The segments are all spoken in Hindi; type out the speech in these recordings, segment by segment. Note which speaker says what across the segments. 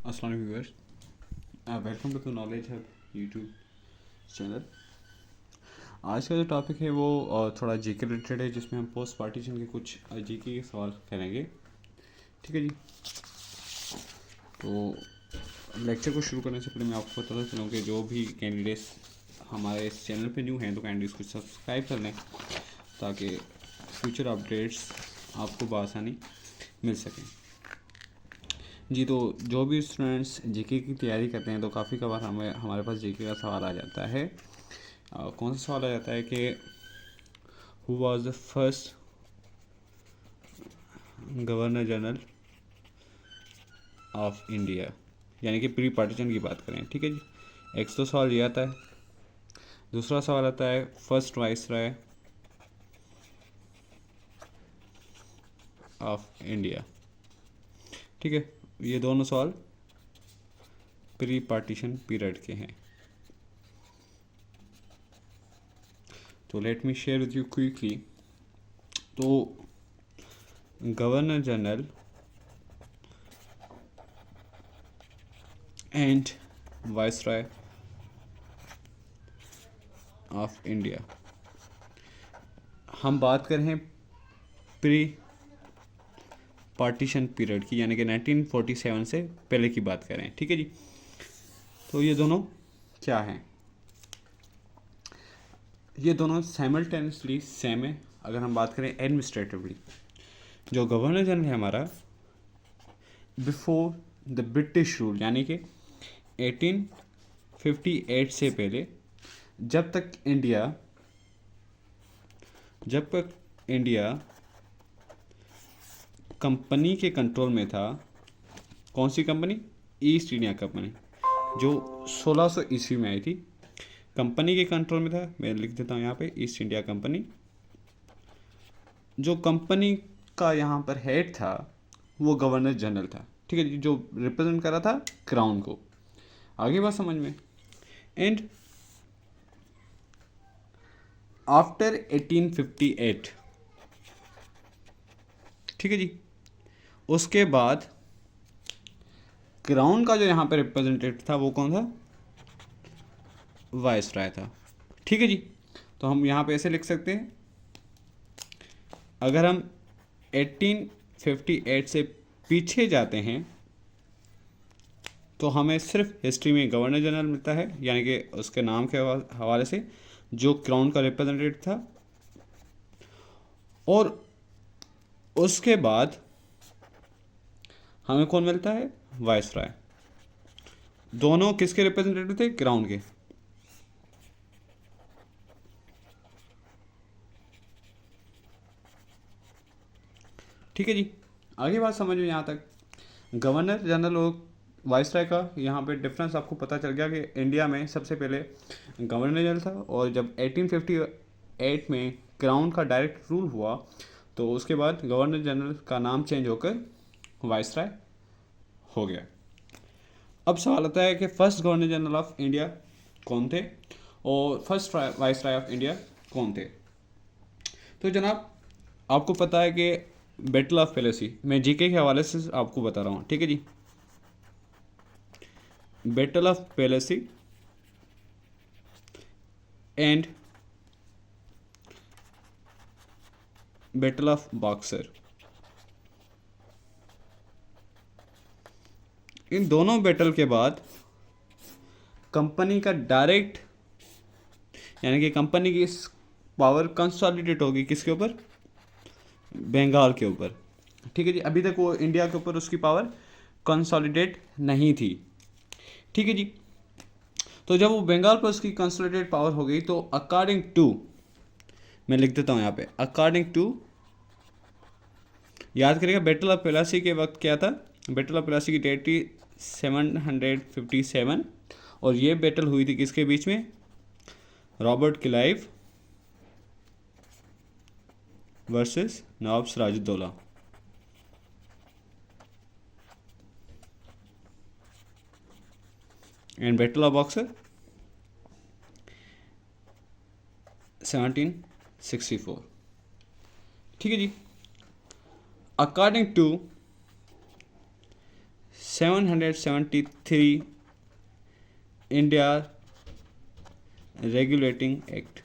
Speaker 1: अस्सलाम वालेकुम viewers, welcome to the knowledge hub YouTube channel. आज का जो टॉपिक है वो थोड़ा जीके रिलेटेड है, जिसमें हम पोस्ट पार्टीशन के कुछ जीके के सवाल करेंगे। ठीक है जी। तो लेक्चर को शुरू करने से पहले मैं आपको बताना चलूँ कि जो भी कैंडिडेट्स हमारे इस चैनल पे न्यू हैं तो कैंडिडेट्स को सब्सक्राइब कर लें ताकि फ्यूचर अपडेट्स आपको बआसानी मिल सकें। जी, तो जो भी स्टूडेंट्स जीके की तैयारी करते हैं तो काफ़ी कबार हमारे पास जीके का सवाल आ जाता है। कौन सा सवाल आ जाता है कि who was the first governor general of India, यानी कि प्री पार्टीशन की बात करें। ठीक है जी। एक तो सवाल ये आता है। दूसरा सवाल आता है फर्स्ट वाइसराय ऑफ इंडिया। ठीक है, ये दोनों सवाल प्री पार्टीशन पीरियड के हैं। तो let me share with you quickly. तो governor general and viceroy of India, हम बात कर रहे हैं प्री पार्टीशन पीरियड की, यानी कि 1947 से पहले की बात करें। ठीक है जी। तो ये दोनों क्या हैं? ये दोनों साइमल्टेनियसली सेम है। अगर हम बात करें एडमिनिस्ट्रेटिवली, जो गवर्नर जनरल है हमारा बिफोर द ब्रिटिश रूल, यानी कि 1858 से पहले, जब तक इंडिया कंपनी के कंट्रोल में था। कौन सी कंपनी? ईस्ट इंडिया कंपनी, जो 1600 ईस्वी में आई थी। कंपनी के कंट्रोल में था। मैं लिख देता हूँ यहाँ पे ईस्ट इंडिया कंपनी। जो कंपनी का यहाँ पर हेड था वो गवर्नर जनरल था। ठीक है जी, जो रिप्रेजेंट कर रहा था क्राउन को। आगे बात समझ में। एंड आफ्टर 1858, ठीक है जी, उसके बाद क्राउन का जो यहाँ पे रिप्रेजेंटेटिव था वो कौन था? वाइसराय था। ठीक है जी। तो हम यहाँ पे ऐसे लिख सकते हैं, अगर हम 1858 से पीछे जाते हैं तो हमें सिर्फ हिस्ट्री में गवर्नर जनरल मिलता है, यानी कि उसके नाम के हवाले से जो क्राउन का रिप्रेजेंटेटिव था। और उसके बाद हमें कौन मिलता है? वाइसराय। दोनों किसके रिप्रेजेंटेटिव थे? क्राउन के। ठीक है जी। आगे बात समझ में यहाँ तक। गवर्नर जनरल और वाइसराय का यहाँ पे डिफरेंस आपको पता चल गया कि इंडिया में सबसे पहले गवर्नर जनरल था, और जब 1858 में क्राउन का डायरेक्ट रूल हुआ तो उसके बाद गवर्नर जनरल का नाम चेंज होकर वाइसराय हो गया। अब सवाल आता है कि first governor general of India कौन थे और फर्स्ट वाइसराय ऑफ इंडिया कौन थे? तो जनाब, आपको पता है कि बैटल ऑफ प्लेसी, मैं जीके के हवाले से आपको बता रहा हूँ। ठीक है जी। Battle of Plassey and battle of Buxar, इन दोनों बैटल के बाद कंपनी का डायरेक्ट, यानी कि कंपनी की पावर कंसोलिडेट होगी किसके ऊपर? बंगाल के ऊपर। ठीक है जी। अभी तक वो इंडिया के ऊपर उसकी पावर कंसोलिडेट नहीं थी। ठीक है जी। तो जब वो बंगाल पर उसकी कंसोलिडेट पावर हो गई तो अकॉर्डिंग टू, मैं लिख देता हूँ यहाँ पे, अकॉर्डिंग टू, याद करिएगा बैटल ऑफ प्लासी के वक्त क्या था? बैटल ऑफ प्लासी की डेट थी 757, और ये बैटल हुई थी किसके बीच में? Robert Clive versus Nawab Sirajuddaula. And battle of Buxar 1764। ठीक है जी। According to 773 India regulating act.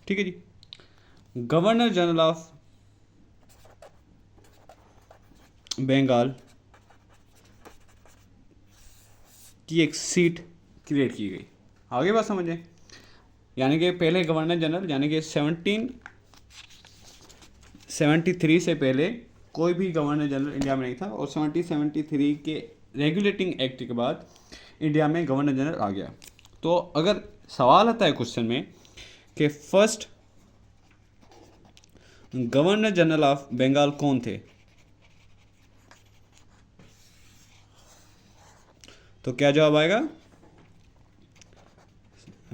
Speaker 1: ठीक है जी। गवर्नर जनरल ऑफ बंगाल की एक सीट क्रिएट की गई। आगे बात समझें, यानी कि पहले गवर्नर जनरल, यानी कि 1773 से पहले कोई भी गवर्नर जनरल इंडिया में नहीं था, और 1773 के रेगुलेटिंग एक्ट के बाद इंडिया में गवर्नर जनरल आ गया। तो अगर सवाल आता है क्वेश्चन में कि first governor general of Bengal कौन थे, तो क्या जवाब आएगा?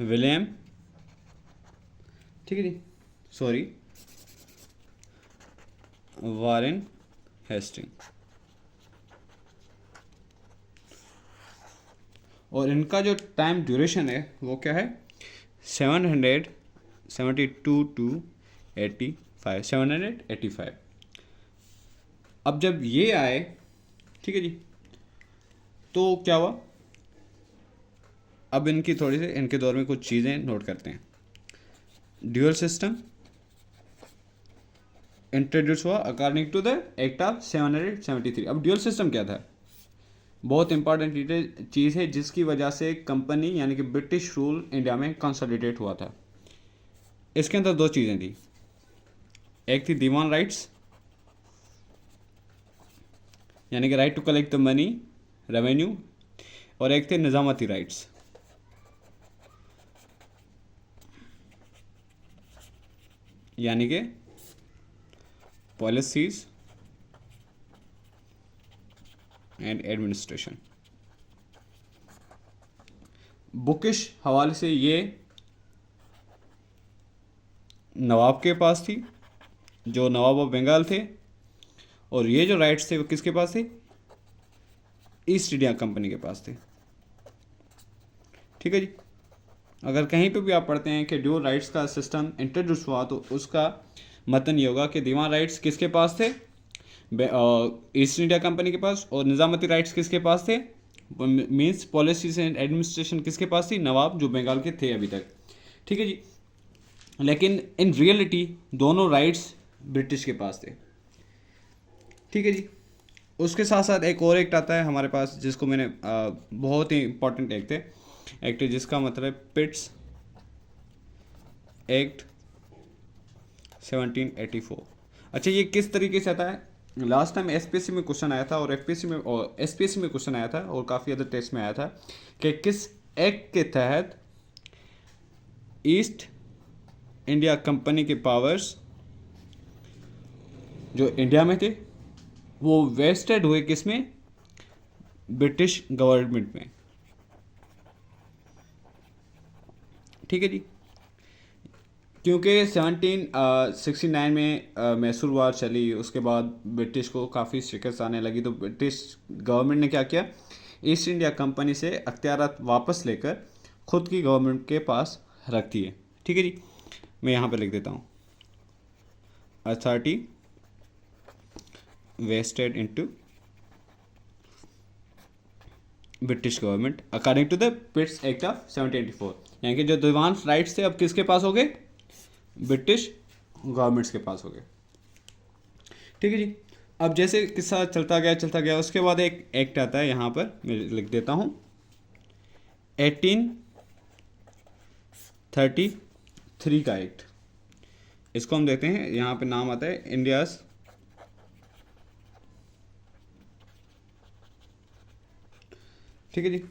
Speaker 1: विलियम, ठीक है जी, सॉरी, वारेन हेस्टिंग। और इनका जो टाइम ड्यूरेशन है वो क्या है? 772 टू 85, 785। अब जब ये आए, ठीक है जी, तो क्या हुआ? अब इनकी थोड़ी सी इनके दौर में कुछ चीज़ें नोट करते हैं। ड्यूअल सिस्टम इंट्रोड्यूस हुआ according to the act of 773। अब ड्यूअल सिस्टम क्या था? बहुत इंपॉर्टेंट चीज़ है जिसकी वजह से कंपनी यानी कि ब्रिटिश रूल इंडिया में कंसोलिडेट हुआ था। इसके अंदर दो चीज़ें थी, एक थी दीवान राइट्स, यानी कि right to collect the money, revenue, और एक थे निजामती राइट्स, यानी कि पॉलिसीज एंड एडमिनिस्ट्रेशन। बुकिश हवाले से ये नवाब के पास थी, जो नवाब ऑफ बंगाल थे, और ये जो राइट्स थे वो किसके पास थे? ईस्ट इंडिया कंपनी के पास थे। ठीक है जी। अगर कहीं पे भी आप पढ़ते हैं कि ड्यूअल राइट्स का सिस्टम इंट्रोड्यूस हुआ, तो उसका मतलब ये होगा कि दीवान राइट्स किसके पास थे? ईस्ट इंडिया कंपनी के पास, और निजामती राइट्स किसके पास थे? मीन्स पॉलिसीज एंड एडमिनिस्ट्रेशन किसके पास थी? नवाब, जो बंगाल के थे अभी तक। ठीक है जी। लेकिन इन रियलिटी दोनों राइट्स ब्रिटिश के पास थे। ठीक है जी। उसके साथ साथ एक और एक्ट आता है हमारे पास, जिसको मैंने बहुत ही इंपॉर्टेंट एक्ट है, एक्ट जिसका मतलब है पिट्स एक्ट 1784। अच्छा, ये किस तरीके से आता है? लास्ट टाइम एसपीएससी में क्वेश्चन आया था, और एसपीएससी में क्वेश्चन आया था, और काफ़ी अदर टेस्ट में आया था कि किस एक्ट के तहत ईस्ट इंडिया कंपनी के पावर्स जो इंडिया में थे वो वेस्टेड हुए किसमें? ब्रिटिश गवर्नमेंट में। ठीक है जी। क्योंकि 1769 में मैसूर वार चली, उसके बाद ब्रिटिश को काफ़ी शिकस्त आने लगी, तो ब्रिटिश गवर्नमेंट ने क्या किया? ईस्ट इंडिया कंपनी से अख्तियारात वापस लेकर खुद की गवर्नमेंट के पास रख दिए। ठीक है जी। मैं यहाँ पे लिख देता हूँ, authority vested into British government according to the Pitt's act of 1784। यानी कि जो दीवान राइट्स थे अब किसके पास हो गए? ब्रिटिश गवर्नमेंट्स के पास हो गए। ठीक है जी। अब जैसे किस्सा चलता गया, उसके बाद एक एक्ट आता है, यहाँ पर मैं लिख देता हूँ, 1833 का एक्ट। इसको हम देखते हैं, यहाँ पे नाम आता है इंडियाज ठीक है जी,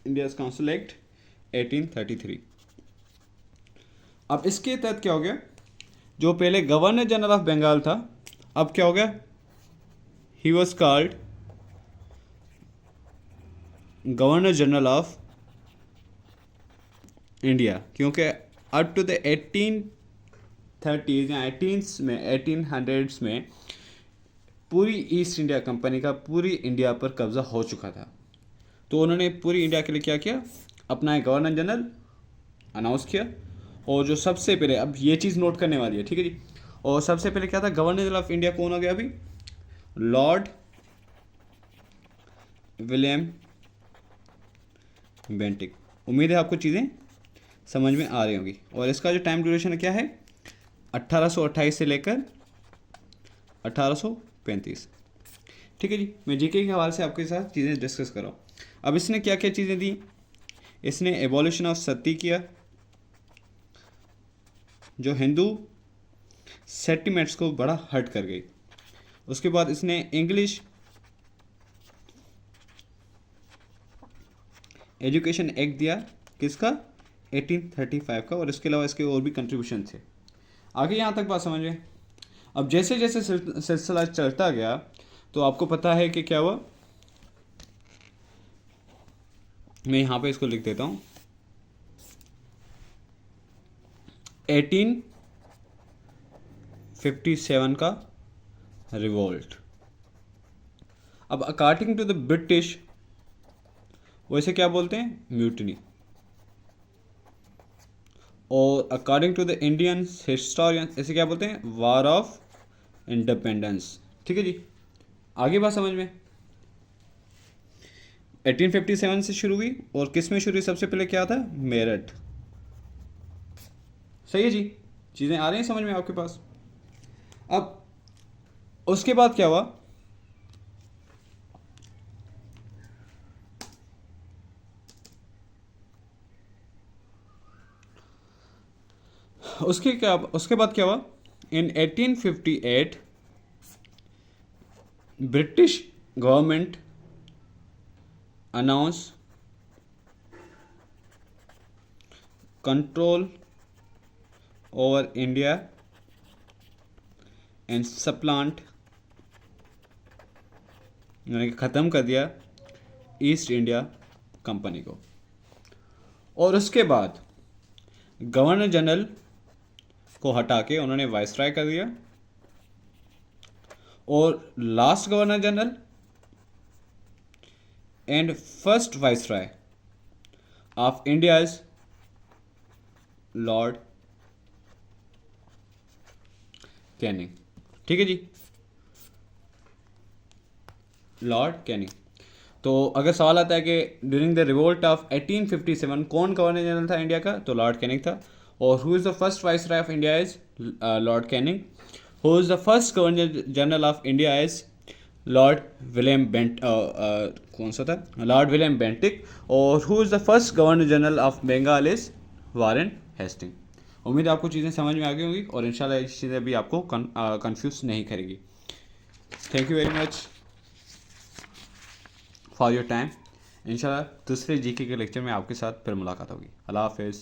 Speaker 1: इंडियाज काउंसिल एक्ट 1833। अब इसके तहत क्या हो गया? जो पहले गवर्नर जनरल ऑफ बंगाल था, अब क्या हो गया? He was called governor general of India, क्योंकि अप टू द 1830s या 1800s में पूरी ईस्ट इंडिया कंपनी का पूरी इंडिया पर कब्जा हो चुका था। तो उन्होंने पूरी इंडिया के लिए क्या किया? अपना एक गवर्नर जनरल अनाउंस किया। और जो सबसे पहले, अब ये चीज़ नोट करने वाली है, ठीक है जी, और सबसे पहले क्या था? गवर्नर जनरल ऑफ इंडिया कौन हो गया अभी? Lord William Bentinck. उम्मीद है आपको चीज़ें समझ में आ रही होंगी। और इसका जो टाइम ड्यूरेशन क्या है, 1828 से लेकर 1835। ठीक है जी, मैं जीके के हवाले से आपके साथ चीज़ें डिस्कस कर रहा हूँ। अब इसने क्या क्या चीज़ें दी, इसने एबॉलिशन ऑफ सती किया, जो हिंदू सेंटिमेंट्स को बड़ा हर्ट कर गई। उसके बाद इसने इंग्लिश एजुकेशन एक्ट दिया, किसका, 1835 का। और इसके अलावा इसके और भी कंट्रीब्यूशन थे। आगे यहाँ तक बात समझ में। अब जैसे जैसे सिलसिला चलता गया तो आपको पता है कि क्या हुआ, मैं यहाँ पे इसको लिख देता हूँ, 1857 का रिवोल्ट। अब अकॉर्डिंग टू द ब्रिटिश वैसे क्या बोलते हैं, म्यूटनी। और according to the Indian historian इसे क्या बोलते हैं, वार ऑफ इंडिपेंडेंस। ठीक है जी, आगे बात समझ में। 1857 से शुरू हुई और किस में शुरू हुई, सबसे पहले क्या था, मेरठ। सही है जी, चीज़ें आ रही हैं समझ में आपके पास। अब उसके बाद क्या हुआ, उसके बाद क्या हुआ, इन 1858 British government announce control over India and सप्लांट, यानी कि ख़त्म कर दिया ईस्ट इंडिया कंपनी को। और उसके बाद गवर्नर जनरल को हटा के उन्होंने वाइसराय कर दिया। और last governor general and first viceroy of India is Lord Canning. ठीक है जी, लॉर्ड कैनिंग। तो अगर सवाल आता है कि ड्यूरिंग द रिवोल्ट ऑफ 1857 कौन गवर्नर जनरल था इंडिया का, तो लॉर्ड कैनिंग था। और who is the first viceroy of India is Lord Canning. Who is the first governor general of India is Lord William कौन सा था, लॉर्ड विलियम बेंटिक। और who is the first governor general of Bengal is Warren Hasting. उम्मीद है आपको चीज़ें समझ में आ गई होंगी और इंशाल्लाह ये चीज़ें भी आपको कंफ्यूज नहीं करेगी। Thank you very much for your time. इंशाल्लाह दूसरे जीके के लेक्चर में आपके साथ फिर मुलाकात होगी। अल्लाह हाफिज़।